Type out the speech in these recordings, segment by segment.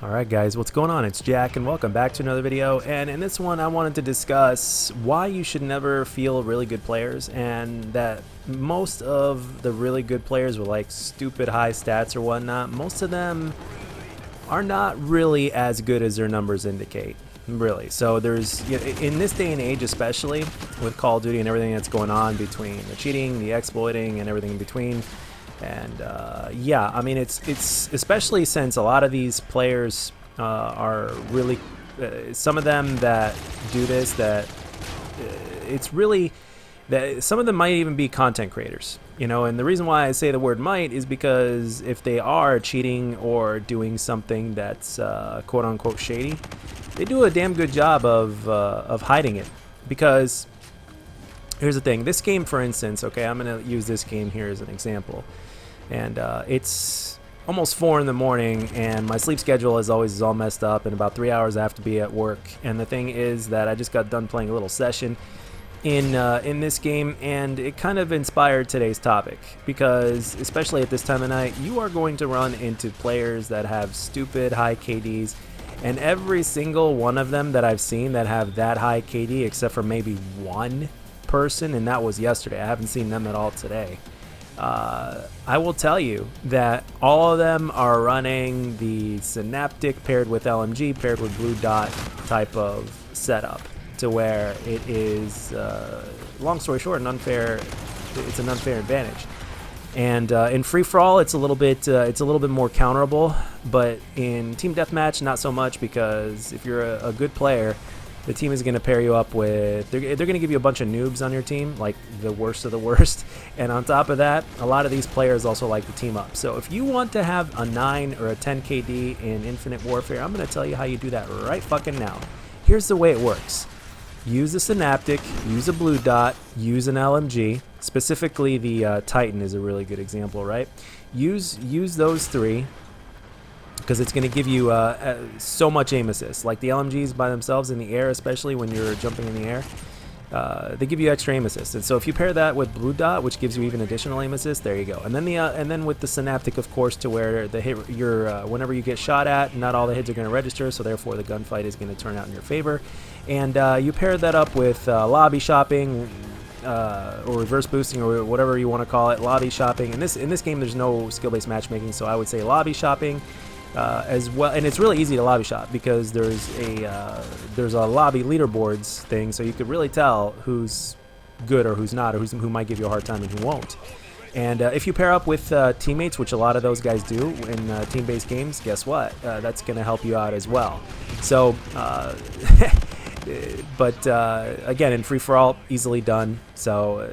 Alright guys, what's going on? It's Jack and welcome back to another video, and in this one I wanted to discuss why you should never feel really good players, and that most of the really good players with like stupid high stats or whatnot, most of them are not really as good as their numbers indicate, really. So there's, in this day and age especially, with Call of Duty and everything that's going on between the cheating, the exploiting, and everything in between. And yeah, I mean, it's especially since a lot of these players are really some of them that do this, that it's really that some of them might even be content creators, and the reason why I say the word might is because if they are cheating or doing something that's quote unquote shady, they do a damn good job of hiding it. Because here's the thing, this game, for instance, okay, I'm gonna use this game here as an example. And it's almost 4 in the morning, and my sleep schedule as always is all messed up, and about 3 hours I have to be at work. And the thing is that I just got done playing a little session in this game, and it kind of inspired today's topic, because especially at this time of night, you are going to run into players that have stupid high KDs, and every single one of them that I've seen that have that high KD, except for maybe one person, and that was yesterday. I haven't seen them at all today. I will tell you that all of them are running the Synaptic paired with LMG paired with Blue Dot type of setup, to where it is, long story short, it's an unfair advantage. And in free for all, it's a little bit more counterable, but in team deathmatch, not so much, because if you're a good player, the team is going to pair you up with, they're going to give you a bunch of noobs on your team, like the worst of the worst. And on top of that, a lot of these players also like to team up. So if you want to have a 9 or a 10 KD in Infinite Warfare, I'm going to tell you how you do that right fucking now. Here's the way it works. Use a Synaptic, use a Blue Dot, use an LMG. Specifically, the Titan is a really good example, right? Use those three, because it's going to give you so much aim assist. Like the LMGs by themselves in the air, especially when you're jumping in the air, they give you extra aim assist. And so if you pair that with Blue Dot, which gives you even additional aim assist, there you go. And then with the Synaptic, of course, to where the hit whenever you get shot at, not all the hits are going to register, so therefore the gunfight is going to turn out in your favor. And you pair that up with lobby shopping, or reverse boosting, or whatever you want to call it, lobby shopping. In this game, there's no skill-based matchmaking, so I would say lobby shopping. As well, and it's really easy to lobby shop, because there's a lobby leaderboards thing, so you could really tell who's good or who's not, or who might give you a hard time and who won't. And if you pair up with teammates, which a lot of those guys do in team-based games, guess what? That's going to help you out as well. So, but again, in free-for-all, easily done. So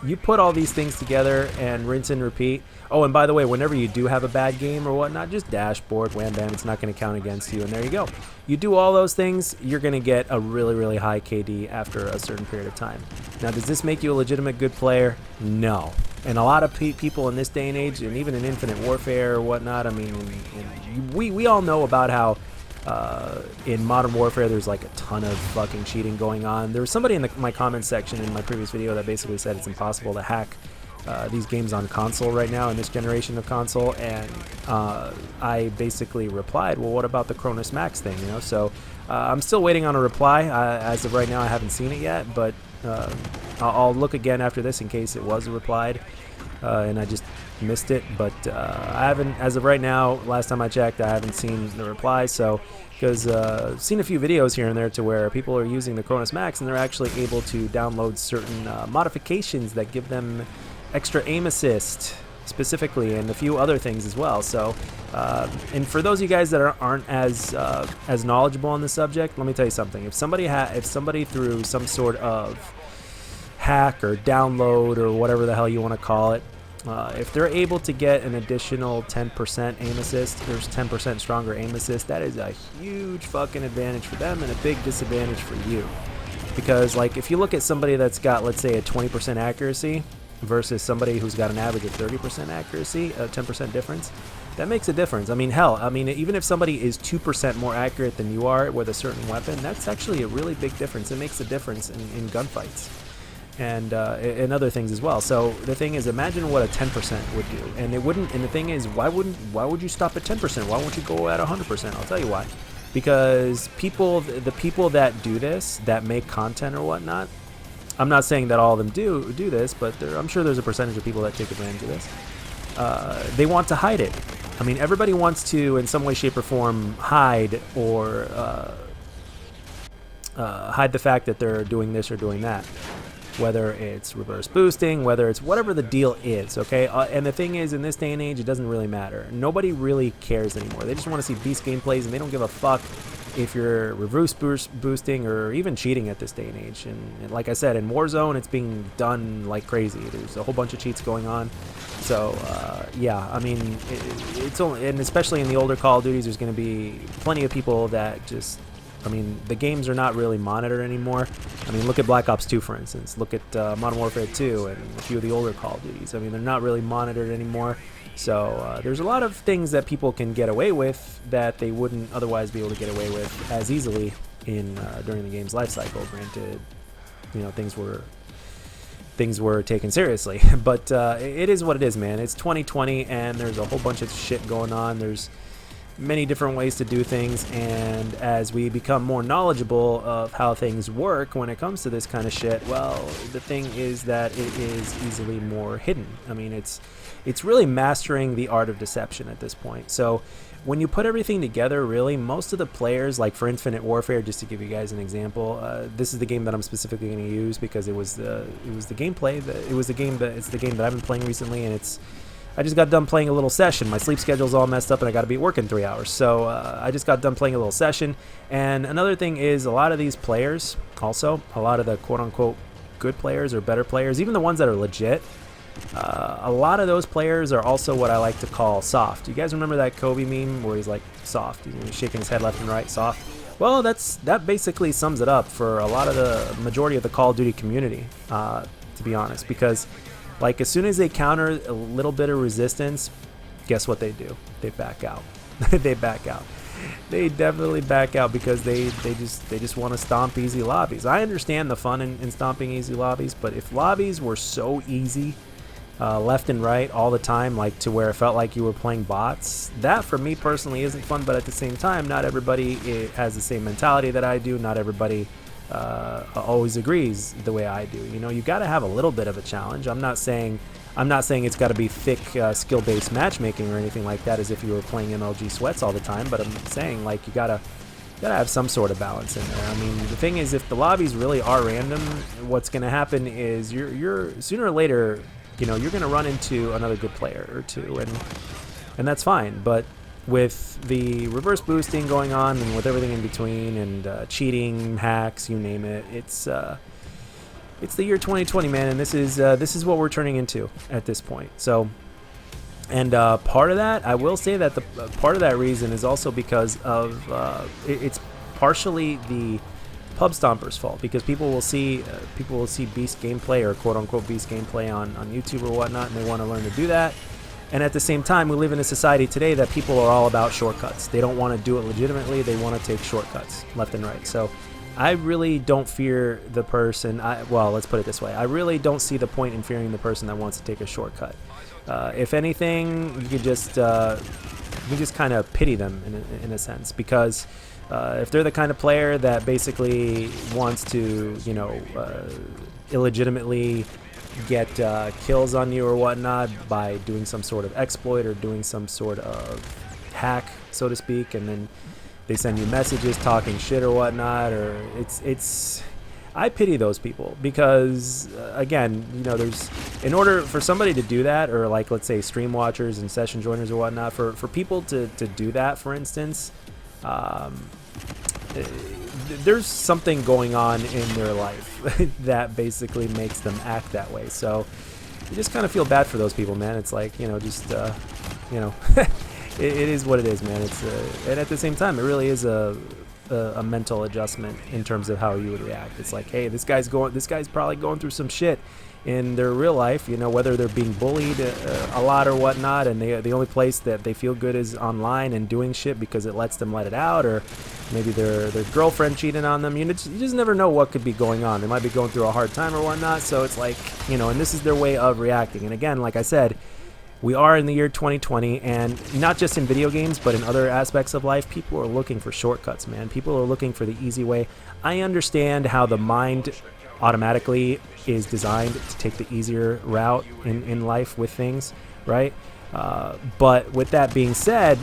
you put all these things together and rinse and repeat. Oh, and by the way, whenever you do have a bad game or whatnot, just dashboard, wham bam, it's not going to count against you, and there you go. You do all those things, you're going to get a really, really high KD after a certain period of time. Now, does this make you a legitimate good player? No. And a lot of people in this day and age, and even in Infinite Warfare or whatnot, I mean, we all know about how in Modern Warfare there's like a ton of fucking cheating going on. There was somebody in my comments section in my previous video that basically said it's impossible to hack these games on console right now, in this generation of console, and I basically replied, well, what about the Cronus Max thing, So I'm still waiting on a reply. As of right now, I haven't seen it yet, but I'll look again after this in case it was replied, and I just missed it. But I haven't, as of right now, last time I checked, I haven't seen the reply. So, because I've seen a few videos here and there to where people are using the Cronus Max, and they're actually able to download certain modifications that give them extra aim assist specifically, and a few other things as well. So and for those of you guys that aren't as knowledgeable on the subject, let me tell you something. If somebody through some sort of hack or download or whatever the hell you want to call it, if they're able to get an additional 10% aim assist, there's 10% stronger aim assist, that is a huge fucking advantage for them and a big disadvantage for you. Because like if you look at somebody that's got, let's say, a 20% accuracy versus somebody who's got an average of 30% accuracy, a 10% difference, that makes a difference. I mean, hell, even if somebody is 2% more accurate than you are with a certain weapon, that's actually a really big difference. It makes a difference in gunfights. and other things as well. So the thing is, imagine what a 10% would do, and it wouldn't. And the thing is, why would you stop at 10%? Why won't you go at 100%? I'll tell you why. Because the people that do this, that make content or whatnot, I'm not saying that all of them do this, but I'm sure there's a percentage of people that take advantage of this. They want to hide it. I mean, everybody wants to, in some way, shape, or form, hide or hide the fact that they're doing this or doing that. Whether it's reverse boosting, whether it's whatever the deal is, okay? And the thing is, in this day and age, it doesn't really matter. Nobody really cares anymore. They just want to see beast gameplays, and they don't give a fuck if you're reverse boosting or even cheating at this day and age. And like I said, in Warzone, it's being done like crazy. There's a whole bunch of cheats going on. So, yeah, I mean, it's only, and especially in the older Call of Duties, there's going to be plenty of people that just... I mean, the games are not really monitored anymore. I mean, look at Black Ops 2, for instance. Look at Modern Warfare 2 and a few of the older Call of Duties. I mean, they're not really monitored anymore. So there's a lot of things that people can get away with that they wouldn't otherwise be able to get away with as easily in during the game's life cycle. Granted, you know, things were taken seriously. But it is what it is, man. It's 2020, and there's a whole bunch of shit going on. There's many different ways to do things, and as we become more knowledgeable of how things work when it comes to this kind of shit, well, the thing is that it is easily more hidden. I mean, it's really mastering the art of deception at this point. So when you put everything together, really, most of the players, like for Infinite Warfare, just to give you guys an example, this is the game that I'm specifically going to use because it was the gameplay, it's the game that I've been playing recently, and I just got done playing a little session. My sleep schedule's all messed up, and I got to be at work in 3 hours. So I just got done playing a little session. And another thing is, a lot of these players, also, a lot of the quote-unquote good players or better players, even the ones that are legit, a lot of those players are also what I like to call soft. You guys remember that Kobe meme where he's like soft? He's shaking his head left and right, soft? Well, that basically sums it up for a lot of the majority of the Call of Duty community, to be honest, because... like, as soon as they counter a little bit of resistance, guess what they do? They back out. They back out. They definitely back out because they just want to stomp easy lobbies. I understand the fun in stomping easy lobbies, but if lobbies were so easy, left and right all the time, like to where it felt like you were playing bots, that for me personally isn't fun. But at the same time, not everybody has the same mentality that I do. Not everybody always agrees the way I do. You know, you got to have a little bit of a challenge. I'm not saying it's got to be thick skill-based matchmaking or anything like that, as if you were playing MLG sweats all the time. But I'm saying, like, you gotta have some sort of balance in there. I mean, the thing is, if the lobbies really are random, what's gonna happen is you're sooner or later, you know, you're gonna run into another good player or two, and that's fine. But with the reverse boosting going on and with everything in between and cheating, hacks, you name it, it's the year 2020, man, and this is what we're turning into at this point. So, and part of that, I will say that the part of that reason is also because of it's partially the pub stompers' fault, because people will see beast gameplay or quote unquote beast gameplay on YouTube or whatnot, and they want to learn to do that. And at the same time, we live in a society today that people are all about shortcuts. They don't want to do it legitimately. They want to take shortcuts left and right. So I really don't fear the person. Well, let's put it this way. I really don't see the point in fearing the person that wants to take a shortcut. If anything, you could just kind of pity them in a sense, because if they're the kind of player that basically wants to, you know, illegitimately get kills on you or whatnot by doing some sort of exploit or doing some sort of hack, so to speak, and then they send you messages talking shit or whatnot, or I pity those people, because again, you know, in order for somebody to do that, or like, let's say, stream watchers and session joiners or whatnot, for people to do that, for instance, there's something going on in their life that basically makes them act that way. So you just kind of feel bad for those people, man. It's like, you know, just you know, it is what it is, man. It's and at the same time, it really is a mental adjustment in terms of how you would react. It's like, hey, this guy's probably going through some shit, in their real life, you know, whether they're being bullied a lot or whatnot, and the only place that they feel good is online and doing shit because it lets them let it out, or maybe their girlfriend cheating on them. You just never know what could be going on. They might be going through a hard time or whatnot, so it's like, you know, and this is their way of reacting. And again, like I said, we are in the year 2020, and not just in video games, but in other aspects of life, people are looking for shortcuts, man. People are looking for the easy way. I understand how the mind automatically is designed to take the easier route in life with things, right? But with that being said,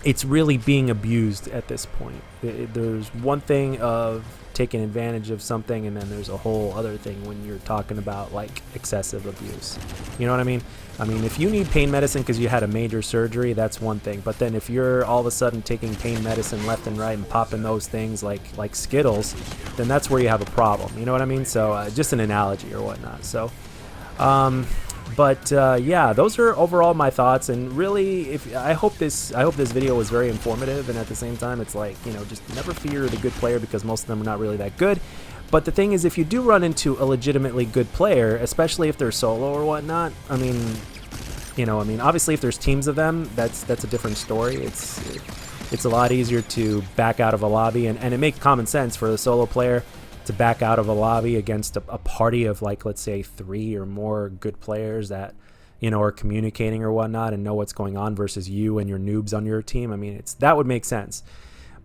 it's really being abused at this point. There's one thing of taking advantage of something, and then there's a whole other thing when you're talking about like excessive abuse. You know what I mean? I mean, if you need pain medicine because you had a major surgery, that's one thing. But then if you're all of a sudden taking pain medicine left and right and popping those things like Skittles, then that's where you have a problem. You know what I mean? So just an analogy or whatnot. So yeah, those are overall my thoughts, and really, I hope this video was very informative, and at the same time, it's like, you know, just never fear the good player, because most of them are not really that good. But the thing is, if you do run into a legitimately good player, especially if they're solo or whatnot, I mean, you know, I mean, obviously if there's teams of them, that's a different story. It's a lot easier to back out of a lobby, and it makes common sense for the solo player to back out of a lobby against a party of, like, let's say 3 or more good players that, you know, are communicating or whatnot and know what's going on, versus you and your noobs on your team. I mean, that would make sense.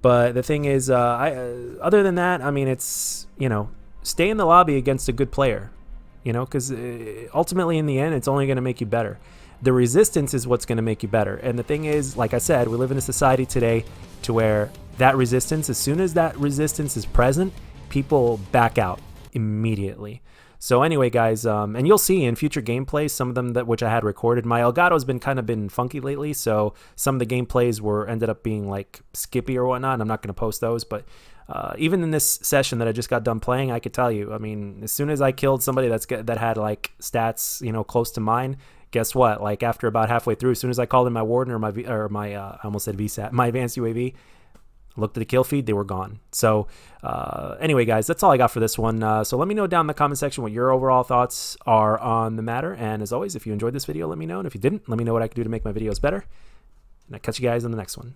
But the thing is, other than that, I mean, it's, you know, stay in the lobby against a good player, you know, because ultimately in the end, it's only going to make you better. The resistance is what's going to make you better. And the thing is, like I said, we live in a society today to where that resistance, as soon as that resistance is present, people back out immediately. So anyway, guys, and you'll see in future gameplays, some of them which I had recorded. My Elgato's been funky lately, so some of the gameplays ended up being like skippy or whatnot, and I'm not going to post those. But even in this session that I just got done playing, I could tell you, I mean, as soon as I killed somebody that had like stats, you know, close to mine, guess what? Like after about halfway through, as soon as I called in my Warden or my I almost said VSAT, my advanced UAV, looked at the kill feed, they were gone. So anyway, guys, that's all I got for this one. So let me know down in the comment section what your overall thoughts are on the matter. And as always, if you enjoyed this video, let me know. And if you didn't, let me know what I can do to make my videos better. And I'll catch you guys on the next one.